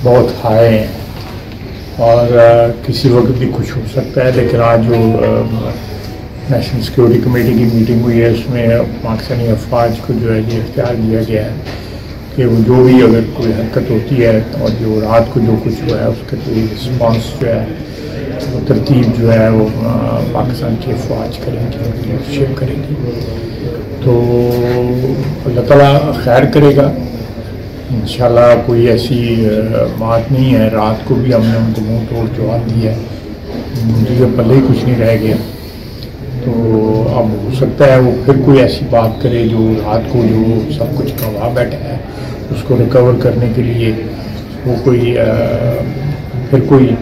बहुत हाई हैं और किसी वक्त भी कुछ हो सकता है। लेकिन आज जो नेशनल सिक्योरिटी कमेटी की मीटिंग हुई है उसमें पाकिस्तानी अफवाज को जो है ये इख्तियार दिया गया है कि वो जो भी अगर कोई हरकत होती है और जो रात को जो कुछ हुआ है उसका कोई रिस्पॉन्स जो है वो तरतीब जो है वो पाकिस्तान की अफवाज करेंगी, लीडरशिप करेंगी। तो अल्लाह ताला खैर करेगा इंशाल्लाह। कोई ऐसी बात नहीं है, रात को भी हमने उनको मुंह तोड़ जवाब दिया है, मुझे पल्ले ही कुछ नहीं रह गया। तो अब हो सकता है वो फिर कोई ऐसी बात करे जो रात को जो सब कुछ गंवा बैठा है उसको रिकवर करने के लिए वो कोई फिर कोई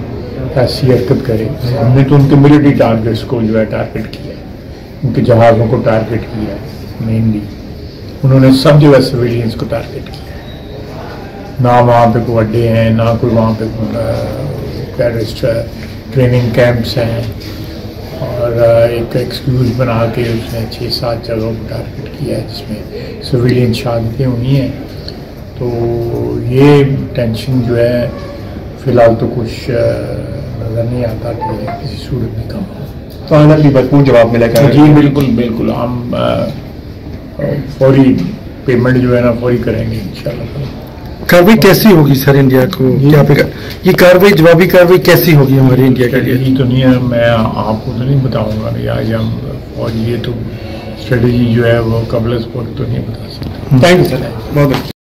ऐसी हरकत करे। हमने तो उनके मिलिट्री टारगेट्स को जो है टारगेट किया है, उनके जहाज़ों को टारगेट किया है मेनली। उन्होंने सब जगह सिविलियंस को टारगेट किया है, ना वहाँ पे कोई अड्डे हैं, ना कोई वहाँ पे टेररिस्ट ट्रेनिंग कैंप्स हैं। और एक एक्सक्यूज़ बना के उसने 6-7 जगहों को टारगेट किया है जिसमें सिविलियन शहादतें हुई हैं। तो ये टेंशन जो है फ़िलहाल तो कुछ नज़र नहीं आता कि किसी सूरत में कम हो। तो आना भी भरपूर जवाब मिला क्या? जी बिल्कुल बिल्कुल, हम फौरी पेमेंट जो है ना फौरी करेंगे इंशाल्लाह। कार्रवाई कैसी होगी सर इंडिया को? क्या ये कार्रवाई, जवाबी कार्रवाई कैसी होगी हमारी इंडिया के लिए? ये तो नहीं है, मैं आपको तो नहीं बताऊंगा कि आज हम और ये तो स्ट्रेटजी जो है वो कबल स्पोर्ट तो नहीं बता सकते। थैंक यू सर, बहुत